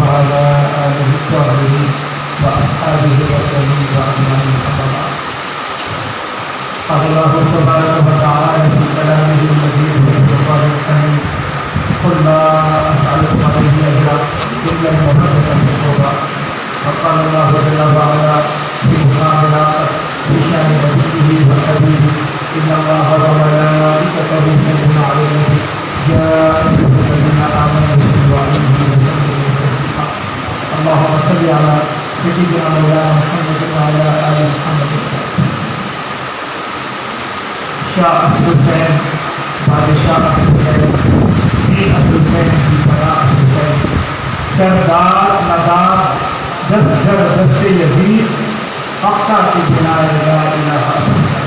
وعلى آله الطاهرين وأصحابه وسلم أجمعين. قال الله تبارك وتعالى في كلامه المجيد والفرقان الحميد: قل لا أسألكم عليه أجرا إلا المودة في القربى. وقال الله جل وعلا في مقام في شأن نبيه وحبيبه: إن الله وملائكته يصلون على النبي يا أيها الذين آمنوا صلوا عليه وسلموا تسليما. اللهم صل على سيدنا مولانا محمد وعلى آل محمد. شاہ حسین بادشاہ حسین میر حسین کی پناہ حسین سردار ندار دست زبردست یزید حقہ کی بنائے لا الہ الا اللہ.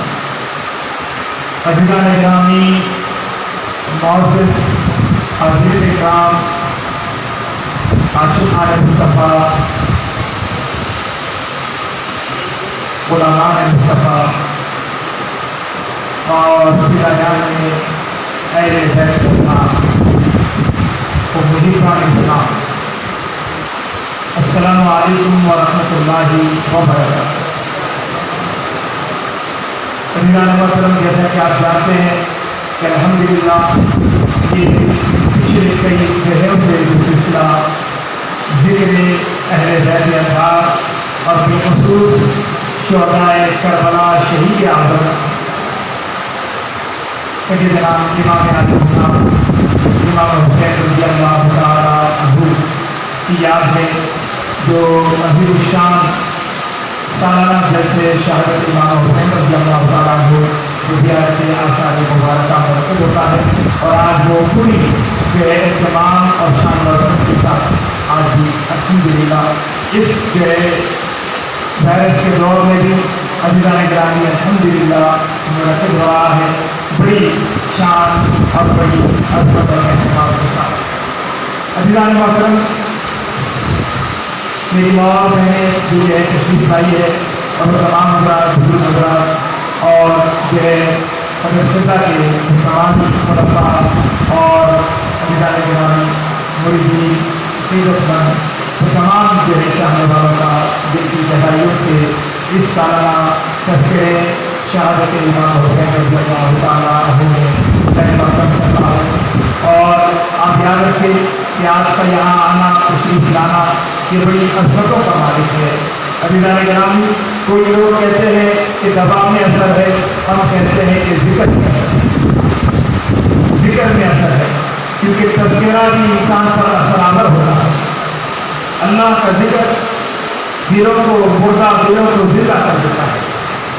عزیزان گرامی، معزز حاضرین اکرام، عاشقان مصطفیٰ، غلامان مصطفیٰ اور فدایان اہل بیت اسلام و محبان اسلام، السلام علیکم ورحمۃ اللہ وبرکاتہ. عزیزان محترم، جیسا کہ آپ جانتے ہیں کہ الحمدللہ یہ پچھلے کئی دہائیوں سے جو سلسلہ ذکر اہل بیت اطہار اور بالخصوص شہدائے کربلا شہید اعظم سیدنا امام علی امام حسین رضی اللہ تعالیٰ عنہ کی یاد میں جو عظیم الشان سالانہ جلسے شہادت امام حسین رضی اللہ تعالیٰ عنہ جو زیارت آثار مبارکہ مرتب ہوتا ہے، اور آج وہ پوری جو ہے اہتمام اور شان و عظمت کے ساتھ آج بھی الحمدللہ اس جو ہے وائرس کے دور میں بھی عزیزان گرامی الحمدللہ مرتب ہو رہا ہے بڑی شان اور بڑی عظمت اور اہتمام کے ساتھ. عزیزان محترم، میری ماں بہنیں جو ہے تشریف لائی ہے اور تمام حضرات بزرگ حضرات اور جو ہے مدرسہ کے تمام خلفاء اور عزیزان گرامی مریدین عقیدت مند تمام جو ہے چاہنے والوں کا دل کی گہرائیوں سے اس سالانہ تذکرے شہادت امام حسین رضی اللہ تعالیٰ عنہ میں مقدم کرتا ہوں. اور آپ یاد رکھیں کہ آپ کا یہاں آنا، تشریف لانا یہ بڑی عظمتوں کا مالک ہے. عزیزان گرامی، کوئی لوگ کہتے ہیں کہ دباؤ میں اثر ہے، ہم کہتے ہیں کہ ذکر میں اثر ہے. ذکر میں اثر ہے کیونکہ تذکرہ بھی انسان پر اثر آور ہوتا ہے. اللہ کا ذکر دلوں کو مردہ دلوں کو زندہ کر دیتا ہے،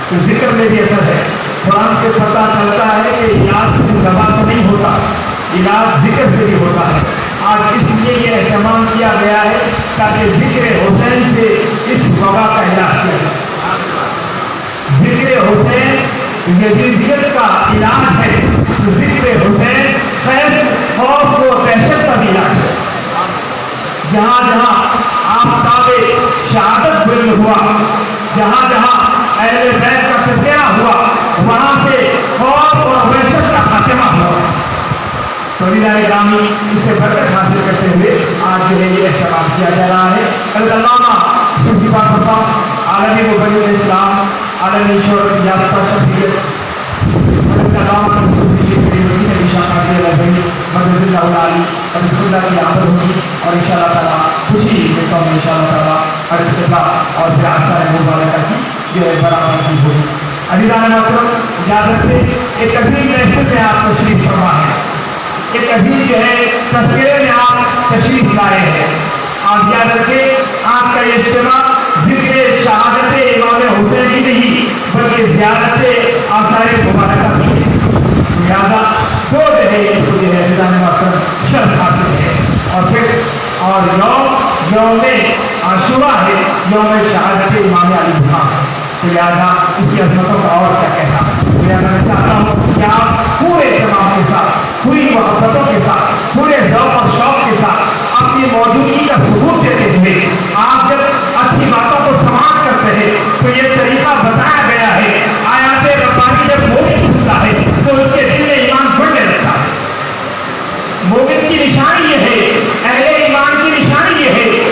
تو ذکر میں بھی اثر ہے. قرآن سے پتہ چلتا ہے کہ علاج صرف دوا سے نہیں ہوتا، علاج ذکر سے بھی ہوتا ہے. آج اس لیے یہ اہتمام کیا گیا ہے تاکہ ذکر حسین سے اس وبا کا علاج کیا جائے. ذکر حسین یزیدیت کا علاج ہے، تو ذکر حسین خیر خوف و دہشت کا بھی علاج ہے. جہاں جہاں آفتاب شہادت بلند ہوا، جہاں جہاں اہل بیت کا تذکرہ ہوا، وہاں سے خوف اور وحشت کا خاتمہ ہوا. تو عزیزان گرامی، اس سے برکت حاصل کرتے ہوئے آج جو ہے یہ اہتمام کیا جا رہا ہے. علامہ صوفی صفا عالمی مبین اسلام، عالمی شہرت یافتہ شخصیت علامہ صوفی مدرسہ العالی اور اللہ کی آمد ہوگی، اور ان شاء اللہ تعالیٰ خوشی دیتا ہوں ان شاء اللہ تعالیٰ ارتقاء اور پھر آثار مبارکہ کی جو ہے برآمد کی ہوگی. عزیزان محترم، اجازت سے ایک عظیم محفل میں آپ تشریف فرما ہے، ایک عظیم جو ہے تذکرے میں آپ تشریف لائے ہیں. آپ یاد رکھیں آپ کا یہ اجتماع ذکر شہادت امام حسین ہی نہیں بلکہ زیارت آثار مبارکہ بھی ہے. لہٰذا دو جو ہے اس کو جو ہے عزیزان محترم شرف حاصل ہے. اور پھر اور یوم عاشورہ ہے، یوم شہادت امام علی بھاں. تو لہٰذا اس کی عظمتوں کا اور کیا کہنا. لہٰذا میں چاہتا ہوں کہ آپ پورے اہتمام کے ساتھ، پوری محبتوں کے ساتھ، پورے ذوق اور شوق کے ساتھ اپنی موجودگی کا ثبوت دیتے ہوئے آپ جب اچھی باتوں کو سماعت کرتے ہیں تو یہ طریقہ بتایا گیا ہے. آیات ربانی جب مومن سنتا ہے تو اس کے دل میں ایمان بڑھنے لگتا ہے. مومن کی نشانی یہ ہے، اہل ایمان کی نشانی یہ ہے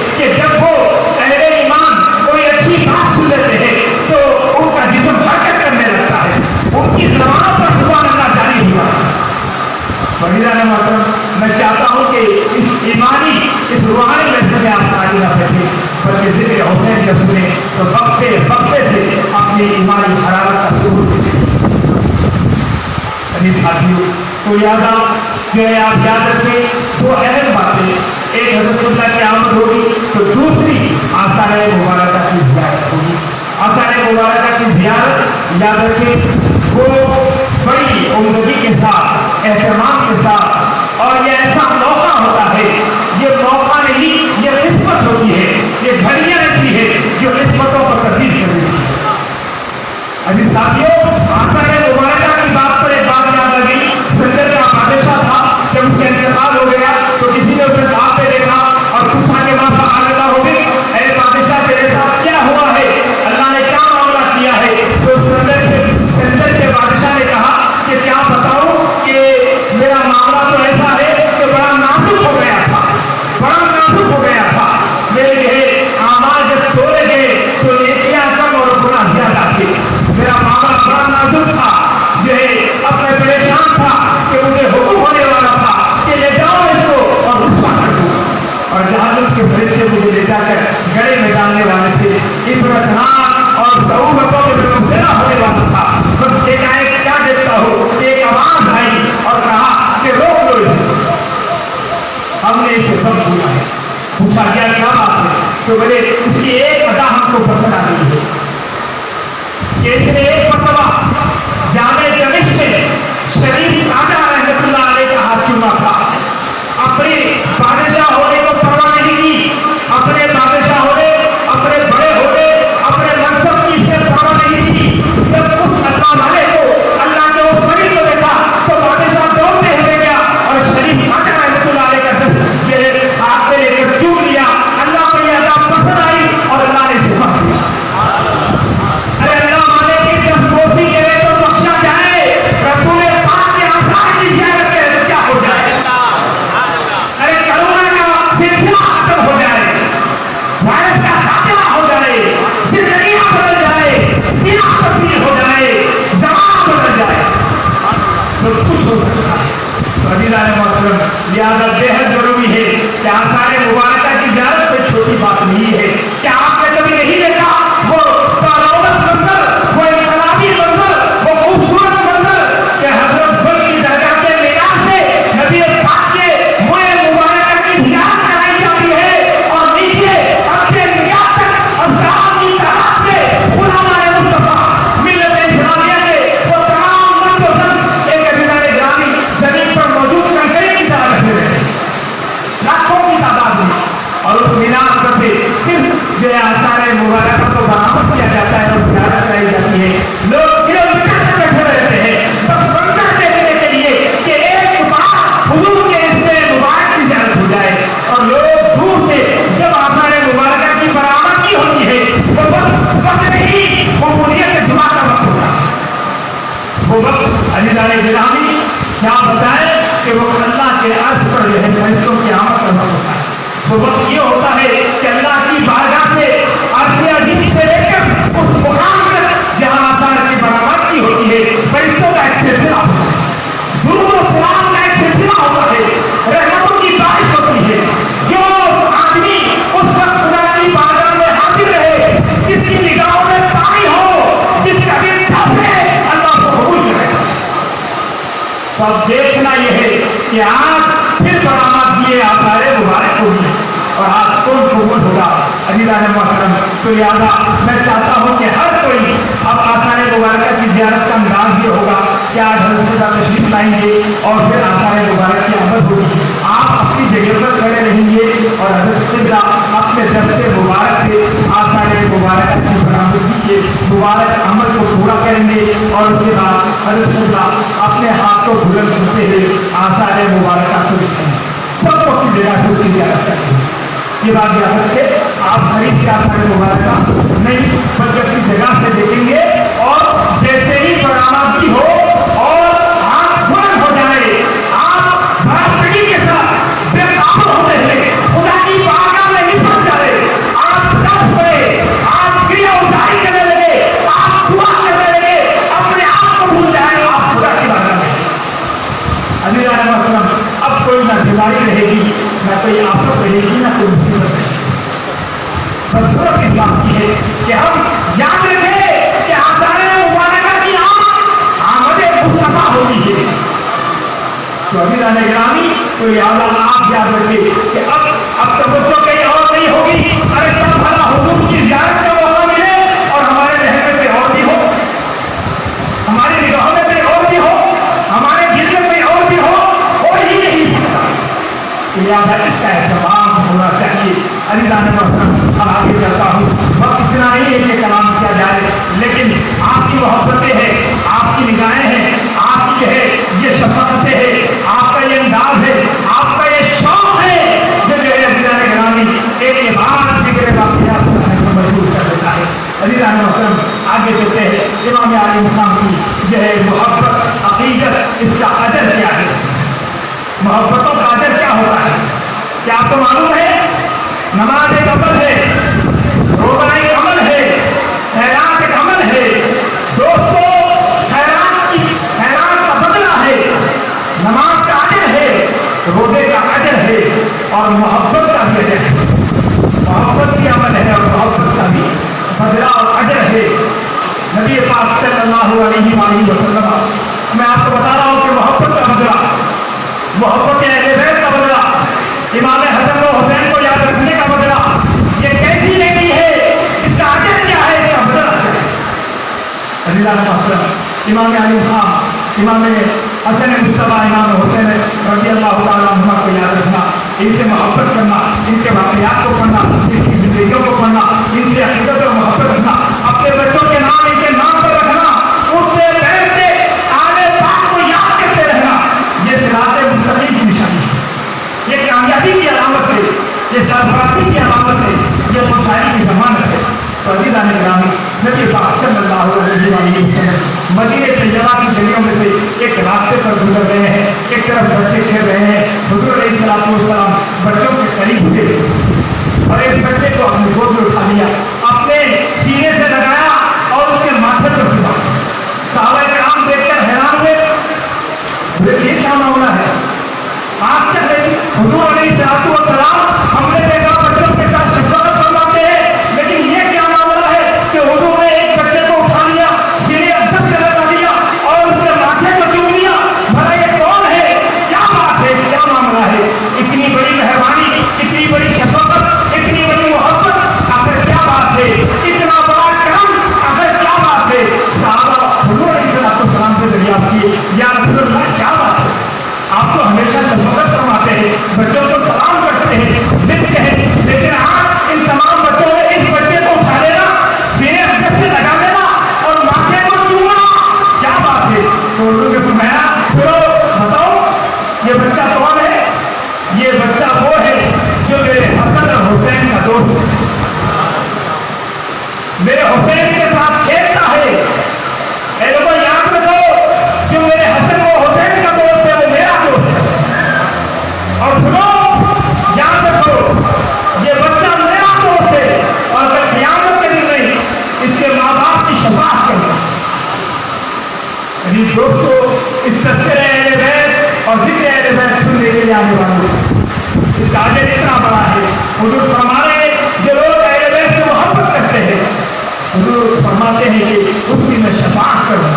محترم میں چاہتا ہوں کہ اس ایمانی اس روحانی محفل میں آپ خالی نہ بیٹھیں بلکہ ذکر حسین جب سنیں تو وقفے سے اپنی ایمانی حرارت کا ثبوت دیں۔ ساتھیوں تو یاد جو ہے آپ یاد رکھیں دو اہم باتیں، ایک حضرت اللہ کی آمد ہوگی تو دوسری آثار مبارکہ کی زیارت ہوگی۔ آثار مبارکہ کی زیارت یاد رکھیں وہ بڑی عمدگی کے ساتھ اہتمام کے ساتھ، اور یہ ایسا موقع ہوتا ہے، یہ موقع نہیں یہ قسمت ہوتی ہے، یہ گھڑیاں ایسی ہے جو قسمتوں کو تبدیل کر دیتی ہے۔ عزیز ساتھیوں آثار مبارکہ کی بات پر ایک بات یاد آ گئی، سنجر کا بادشاہ تھا، جب اس کا انتقال ہو گیا تو کسی نے اسے خواب میں دیکھا اور پوچھا کہ وہاں پر آگاہ ہو گئی، اے بادشاہ تیرے ساتھ کیا ہوا ہے، اللہ نے کیا معاملہ کیا ہے؟ تو سنجر کے بادشاہ نے کہا کہ کیا بتاؤں کہ میرا معاملہ تو ایسا ہے کہ بڑا نازک ہو گیا تھا، میرے لیے اعمال جب تھوڑے گئے تو نیکیاں کم اور گناہ زیادہ تھے، میرا معاملہ بڑا نازک تھا، جو ہے اب میں پریشان تھا کہ مجھے حکم ہونے والا تھا کہ لے جاؤ اس کو اور رسوا کر دو، اور جہنم کے فرشتے مجھے لے جا کر گڑے میں ڈالنے والے تھے، امتحان اور صعوبتوں میں مبتلا ہونے والا تھا، بس کیا دیکھتا ہو کہ ایک آواز آئی اور کہا کہ روک لو اسے۔ ہم نے اسے سب بولا ہے، پوچھا کیا بات ہے؟ تو بولے اس کی ایک ادا ہم کو پسند آ گئی ہے کہ اس نے ایک مرتبہ جامع دمشق میں شریف راجہ رحمۃ اللہ علیہ کا ہاتھ چوما تھا، اپنے بادشاہ ہونے کو پرواہ نہیں کی، اپنے بادشاہ ہونے، اپنے بڑے ہونے، اپنے منصب کی سے پرواہ نہیں کی۔ جب اس اللہ والے کو، اللہ کے اس بڑی کو دیکھا تو بادشاہ دوڑتے ہوئے گیا اور شریف راجہ رحمۃ اللہ علیہ کا دست یہ ہاتھ میں لے کر چوم لیا، اللہ کو یہ ادا پسند آئی اور اللہ نے اسے بخش دیا۔ ارے اللہ والے کی جب دوستی کرے تو بخشا جائے، رسول پاک کے آثار کی زیارت کرے تو کیا ہو جائے؟ ارے کرونا کا سلسلہ ختم ہو جائے، وائرس کا خاتمہ ہو جائے، زندگیاں بدل جائے، دنیا تبدیل ہو جائے، زمانہ بدل جائے، سب کچھ ہو سکتا ہے۔ عزیزان محترم لہٰذا بےحد ضروری ہے کہ آثار مبارکہ کی زیارت کوئی چھوٹی بات نہیں ہے۔ کیا آپ نے کبھی نہیں دیکھا وہ سالونت منظر، وہ انقلابی منظر، وہ خوبصورت منظر کہ حضرت بل کی درگاہ کے معیار سے نبی پاک کے منہ مبارکہ کی زیارت کرائی جاتی ہے، اور نیچے اپنے نگاہ تک اسرار کی تعداد سے علماء مصطفیٰ ملت اسلامیہ کے وہ تمام مرد و زن ایک عزیزان گرامی زمین پر موجود کنکری کی طرح رکھے ہوئے ہیں، لاکھوں کی تعداد میں، اور اس مینار پر سے صرف جو ہے آثار مبارکہ کو برآمد کیا جاتا ہے اور زیارت کرائی جاتی ہے۔ لوگ کلومیٹر تک بیٹھے ہوئے رہتے ہیں بس منظر دیکھنے کے لیے کہ ایک بار حضور کے اسم مبارک کی زیارت ہو جائے، اور لوگ دور سے جب آثار مبارکہ کی برآمد کی ہوتی ہے وہ وقت نہیں، قبولیت دعا کا وقت ہوتا ہے۔ وہ وقت عزیزان گرامی کیا بتائیں کہ وہ اللہ کے عرش پر جو ہے فرشتوں کی آمد کا وقت ہوتا ہے۔ وہ وقت یہ ہوتا ہے کہ اللہ کی بارگاہ سے عرش عظیم سے لے کر اس مقام تک جہاں آثار کی برآمد کی ہوتی ہے فرشتوں کا ایک سلسلہ ہوتا ہے، درود و سلام کا ایک سلسلہ ہوتا ہے، رحمتوں کی بارش ہوتی ہے۔ جو آدمی اس وقت خدا کی بارگاہ میں حاضر رہے، جس کی نگاہوں میں پانی ہو، جس کا دل تھپے، اللہ کو قبول کرے۔ تو اب دیکھنا یہ ہے کہ آج پھر برآمد کیے آثار مبارک ہوگی اور آج کون قبول ہوگا؟ عزیزان محترم تو لہٰذا میں چاہتا ہوں کہ ہر کوئی اب آثار مبارکہ کی زیارت کا انداز یہ ہوگا کہ آج حضرت تشریف لائیں گے اور پھر آثار مبارک کی آمد ہوگی، آپ اپنی جگہ پر کھڑے رہیں گے اور حضرت قبلہ اپنے دست مبارک سے آثار مبارکہ کی برآمدگی کے مبارک عمل کو پورا کریں گے، اور اس کے بعد حضرت قبلہ اپنے ہاتھ کو بلند کرتے ہوئے آثار مبارکہ کو دکھائیں گے، سب کو اپنی جگہ سے اس کی زیارت کریں گے۔ یہ بات یاد رکھے، آپ خرید کے آثار مبارکہ نہیں بلکہ اپنی جگہ سے دیکھیں گے، اور جیسے ہی برآمدگی ہو اور آپ بلند ہو جائے، آپ بھارتگی کے ساتھ بے قابو ہوتے ہوئے خدا کی بارگاہ میں نہیں پہنچ جائے، آپ دس ہوئے، آپ کریا ازائی کرنے لگے، آپ دعا کرنے لگے، اپنے آپ کو بھول جائے، آپ خدا کی بارگاہ میں۔ عزیزان محترم رہے گی نہ کوئی مصیبت نہیں. بس ضرورت اس بات کی ہے کہ ہم یاد رکھیں کہ آثار مبارکہ کی آمد مصطفیٰ ہوتی ہے. تو عزیزان گرامی تو آپ یاد رکھیں کہ اب توجہ کہیں اور نہیں ہوگی. ارے کیا بھلا حضور کی زیارت کا موقع ملے اور ہمارے رہنے پہ اور بھی ہو, ہماری نگاہوں میں کوئی اور بھی ہو, ہمارے دل میں کوئی اور بھی ہو ہی نہیں سکتا. لہٰذا اس کا اہتمام ہونا چاہیے. عزیزان محترم اب آگے چلتا ہوں. وقت اتنا نہیں ہے کہ کلام کیا جائے, لیکن آپ کی محبتیں ہیں, آپ کی نگاہیں ہیں, آپ کی ہے یہ شفقتیں ہیں, آپ کا یہ انداز ہے, آپ کا یہ شوق ہے جو ہے عزیزان گرامی ایک عبادت ذکر واقعات سے ہمیں مجبور کر دیتا ہے. عزیزان محترم آگے چلتے ہیں. امام علی مقام کی جو ہے محبت عقیدت, اس کا اجر کیا ہے, محبتوں کا اجر کیا ہوتا ہے, کیا آپ کو معلوم ہے؟ نماز ایک عمل ہے, روزہ ایک عمل ہے, خیرات ایک عمل ہے. دوستو خیرات کا بدلہ ہے, نماز کا اجر ہے, روزے کا اجر ہے, اور محبت کا بھی اجر ہے. محبت کی عمل ہے اور محبت کا بھی بدلہ اور اجر ہے. نبی پاک صلی اللہ علیہ وآلہ وسلم, میں آپ کو بتا رہا ہوں کہ محبت کا بدلہ, محبت اہل بیت کا بدلہ, امام حسن و حسین کو یاد رکھنے کا بدلہ, یہ کیسی نیکی ہے, اس کا اجر کیا ہے, اس کا بدلہ کیا ہے. عزیزان محترم امام علی خان, امام حسن مصطفیٰ, امام حسین رضی اللہ تعالیٰ عنہما کو یاد رکھنا, ان سے محبت کرنا, ان کے واقعات کو پڑھنا, ان کی زندگیوں کو پڑھنا, ان سے عقیدت اور محبت رکھنا, اپنے بچوں کے نام ان کے نام پر رکھنا, اٹھتے بیٹھتے آل پاک کو یاد کرتے رہنا, یہ صراط مستقیم کی نشانی ہے, یہ کامیابی کی علامت ہے, یہ سرفرازی کی علامت ہے, یہ خوشحالی کی ضمانت ہے. تو عزیزان گرامی نبی پاک صلی اللہ علیہ وسلم مدینہ طیبہ کی گلیوں میں سے ایک راستے پر گزر رہے ہیں, ایک طرف بچے کھیل رہے ہیں. حضور علیہ السلام بچوں کے قریب ہوئے اور ایک بچے کو اپنے گود میں اٹھا لیا, اپنے سینے سے لگایا اور اس کے ماتھے پر پھیلا. صحابہ کرام دیکھ کر حیران ہوئے, یہ کیا معاملہ ہے, آپ کیا کہیں. حضور علیہ السلام ہم نے دیکھا بچوں کے ساتھ شفقت فرماتے ہیں, لیکن یہ کیا معاملہ ہے کہ حضور نے ایک بچے کو اٹھا لیا, سینے عزت سے لگا دیا اور اس کے ماتھے کو چوم لیا. بھلا یہ کون ہے, کیا بات ہے, کیا معاملہ ہے, اتنی بڑی مہربانی, اتنی بڑی شفقت, اتنی بڑی محبت, آخر کیا بات ہے, اتنا بڑا کرم, آخر کیا بات ہے. صحابہ حضور علیہ السلام سے دریافت کیے, یا رسول اللہ کیا بات ہے, آپ تو ہمیشہ شفقت فرماتے ہیں, بچوں کو سلام کرتے ہیں, ملتے ہیں, لیکن آپ ان تمام بچوں میں اس بچے کو اٹھا لینا, سینے عزت سے لگا لینا اور ماتھے کو چومنا, کیا بات ہے. تو انہوں نے فرمایا, چلو بتاؤ یہ بچہ کون ہے. یہ بچہ وہ ہے جو میرے حسن اور حسین کا دوست ہے, میرے حسین کے ساتھ کھیلتا ہے. اے لوگوں یاد رکھو, جو میرے حسن و حسین کا دوست ہے وہ میرا دوست ہے. اور سنو, یاد رکھو, یہ بچہ میرا دوست ہے اور اگر قیامت کے دن نہیں, اس کے ماں باپ کی شفاعت کرنا. یعنی دوستو, اس تذکرہ اہل بیت اور ذکر اہل بیت سننے کے لیے آنے والوں, اس کا اجر اتنا بڑا ہے. حضور فرما رہے ہیں جو لوگ اہل بیت سے محبت کرتے ہیں, حضور فرماتے ہیں کہ اس کی میں شفاعت کروں.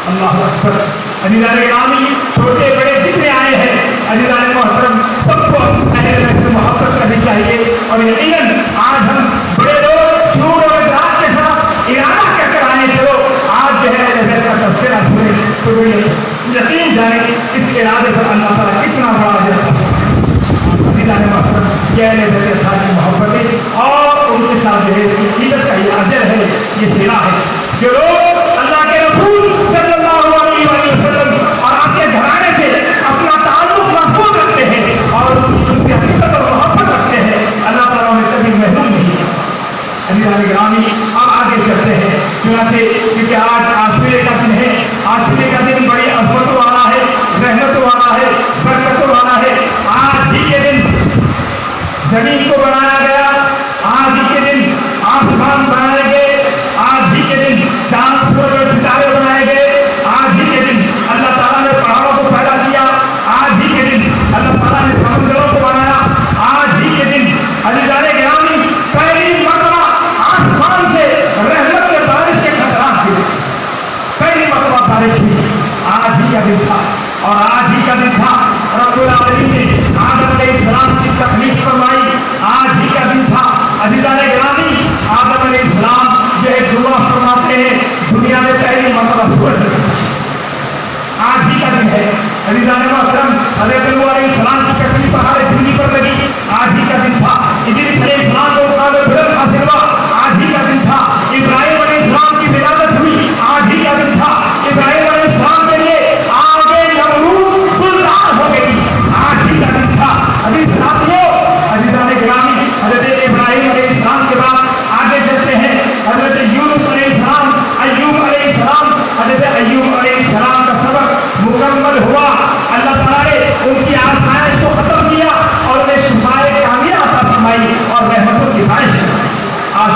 اللہ اکبر. عزیزان گرامی چھوٹے بڑے جتنے آئے ہیں, عزیزان محترم سب کو اہل بیت سے محبت کرنی چاہیے. اور یقیناً آج ہم بڑے لوگ شعور اور ادراک کے ساتھ ارادہ کر کر آئے, چلو آج جو ہے اہل بیت کا تذکرہ سنیں, تو یقین جائیں اس کے ارادے پر اللہ تعالیٰ کتنا بڑا اجر عطا فرمائے. عزیزان محترم یہ اہل بیت کے ساتھ محبتیں اور ان کے ساتھ جو ہے عقیدت کا یہ اجر ہے, یہ صلہ ہے. جو لوگ اللہ کے رسول صلی اللہ علیہ وسلم اور آپ کے گھرانے سے اپنا تعلق محفوظ رکھتے ہیں اور ان سے حقیقت اور محبت رکھتے ہیں, اللہ تعالیٰ انہیں کبھی محروم نہیں ہے. عزیزان گرامی اب آگے چلتے ہیں, چنانچہ کیونکہ آج عاشورے کا دن ہے. عاشورے کا دن بڑی عظمتوں والا ہے, رحمتوں والا ہے, برکتوں والا ہے. آج ہی کے دن زمین کو بنایا گیا, آج ہی کے دن آسمان بنائے گئے, آج ہی کے دن چاند سورج اور ستارے بنائے گئے, آج ہی کے دن اللہ تعالیٰ نے پہاڑوں کو پیدا کیا, آج ہی کے دن اللہ تعالیٰ نے سمندروں کو بنایا, آج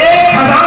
1000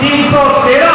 313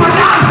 50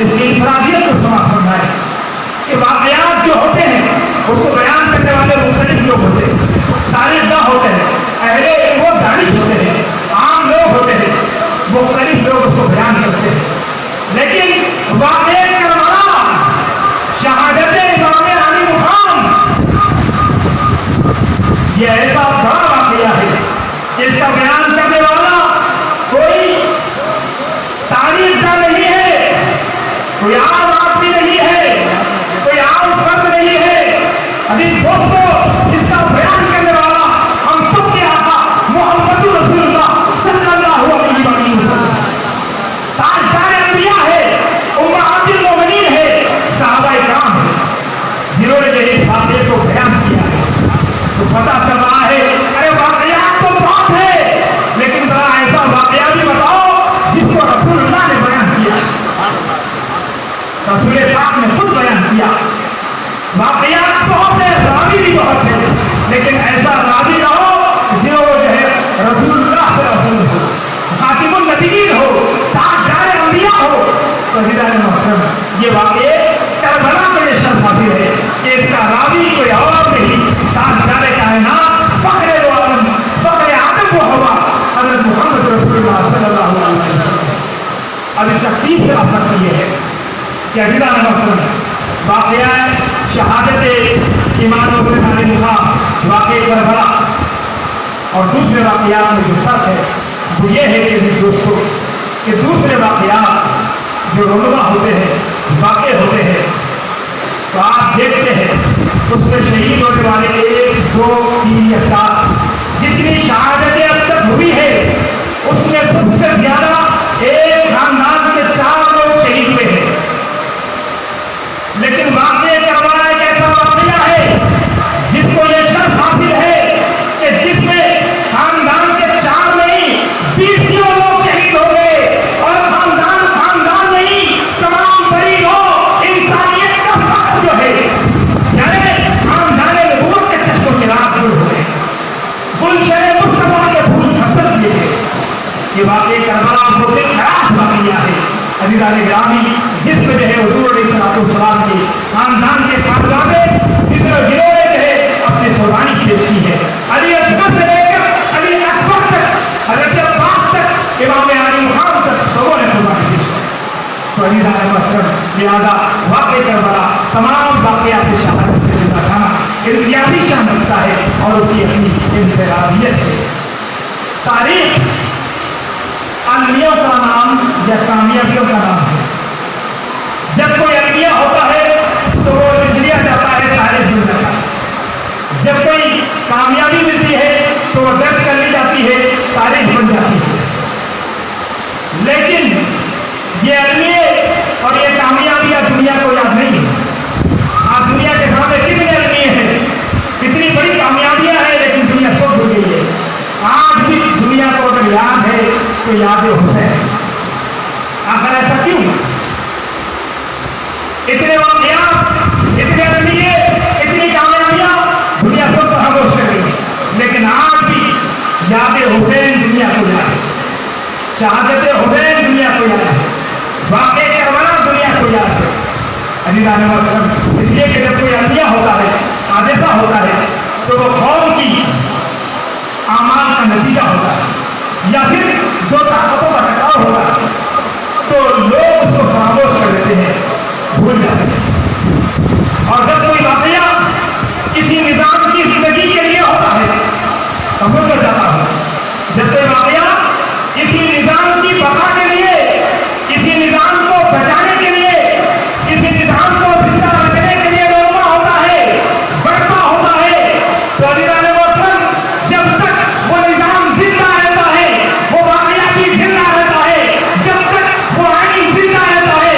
اس کی انفرادیت کو سمجھائے کہ واقعات جو ہوتے ہیں اس کو بیان کرنے والے مختلف لوگ ہوتے ہیں، تاریخ داں ہوتے ہیں، اہل وہ دانش ہوتے ہیں، عام لوگ ہوتے ہیں، مختلف لوگ اس کو بیان کرتے ہیں. لیکن واقعہ کربلا شہادت امام علی مقام یہ ایسا بڑا واقعہ ہے جس کا بیان کرنے والا کوئی تاریخ کا نہیں ہے، کوئی عام آدمی نہیں ہے، کوئی عام فرد نہیں ہے. ابھی دوستو اس کا بیان کرنے والا ہم سب کے آقا محمد رسول اللہ صلی اللہ علیہ وسلم تاجدار انبیاء ہے، امہات المومنین ہے، صحابہ کرام ہے، جنہوں نے اس واقعے کو بیان کیا ہے. تو پتہ چل رہا ہے ارے واقعات تو بہت ہے، لیکن ذرا ایسا واقعہ بھی بتاؤ جس کو رسول اللہ نے بیان کیا، رسول پاک نے خود بیان کیا. واقعات بہت ہے، راوی بھی بہت ہے، لیکن ایسا راوی نہ ہو جو رسول اللہ صلی اللہ علیہ وسلم ہو، خاتم النبیین ہو، تاجدار انبیاء ہو. تو حضرت محترم یہ واقعے کربلا میں یہ شرف حاصل ہے کہ اس کا راوی کوئی اور نہیں، تاجدار کائنات، فخر عالم، فخر آدم و حوا حضرت محمد رسول اللہ صلی اللہ علیہ وسلم. اب اس کا تیسرا فرق یہ ہے کہ حضرت محترم واقعہ شہادت امام حسین علیہ السلام، واقعہ کربلا اور دوسرے واقعات میں جو فرق ہے وہ یہ ہے کہ دوستوں کہ دوسرے واقعات جو رونما ہوتے ہیں، واقع ہوتے ہیں، تو آپ دیکھتے ہیں اس میں شہید ہونے والے 1 2 3 یا 4 جتنی شہادتیں اب تک ہوئی ہے اس میں سب سے زیادہ ایک خاندان کے 4 لوگ شہید ہوئے ہیں. لیکن واقعہ کربلا ایک ایسا واقعہ ہے جس کو یہ شرف حاصل ہے کہ جس میں خاندان کے 4 نہیں 20 لوگ شہید ہو گئے، اور خاندان نہیں، تمام بڑی لوگ انسانیت کا فخر جو ہے، یعنی خاندان نبوت کے چشم و چراغ دور ہوئے، گلشن مصطفیٰ کے پھول پھسل دیے گئے. یہ واقعہ کربلا بہت ہی خراب واقعہ ہے عزیزان گرامی، جس میں جو ہے حضور علیہ السلام کے خاندان کے خاندان جس میں جنہوں نے جو ہے اپنی قربانی پیش کی ہے. علی اصغر سے لے کر علی اکبر تک، حضرت عباس تک، امام علی مقام تک سبوں نے قربانی پیش کی. تو عزیزان محترم لہذا واقعہ کربلا تمام واقعات شہادت سے جدا کھانا امتیازی شان رکھتا ہے اور اس کی اپنی انفرادیت ہے. تاریخ انبیاء کا نام یا کامیابیوں کا نام ہے. جب کوئی انبیاء ہوتا ہے تو وہ لکھ لیا جاتا ہے، تاریخ بن جاتا ہے. جب کوئی کامیابی ملتی ہے تو وہ درج کر لی جاتی ہے، تاریخ بن جاتی ہے. لیکن یہ انبیاء اور یہ کامیابیاں دنیا کو یاد نہیں ہے. آج دنیا کے سامنے کتنے انبیاء ہیں، کتنی بڑی کامیابیاں ہیں، لیکن دنیا سب بھول گئی ہے. آج بھی دنیا کو اگر یاد ہے تو یاد حسین. آخر ایسا کیوں؟ اتنے واقعات، اتنے انبیاء، اتنی کامیابیاں دنیا سب خاموش کر گئی، لیکن آج بھی یاد حسین دنیا کو یاد ہے، شہادت حسین دنیا کو یاد ہے، واقعہ کربلا دنیا کو یاد ہے. عزیزان محترم اس لیے کہ جب کوئی انبیاء ہوتا ہے، حادثہ ہوتا ہے، تو وہ قوم کی اعمال کا نتیجہ ہوتا ہے یا پھر جو طاقتوں کا ٹکراؤ ہوتا ہے، تو لوگ اس کو خاموش کر دیتے ہیں، بھول جاتے ہیں. اور جب کوئی واقعہ کسی نظام کی زندگی کے لیے ہوتا ہے تو بھول کر جاتا ہے. جب کوئی واقعہ کسی نظام کی بقا کے لیے، کسی نظام کو بچانے کے لیے، کسی نظام کو زندہ رکھنے کے لیے رونما ہوتا ہے، بڑھتا ہوتا ہے، تو عزیزان محترم جب تک وہ نظام زندہ رہتا ہے، وہ واقعہ بھی زندہ رہتا ہے، جب تک وہ آئین زندہ رہتا ہے،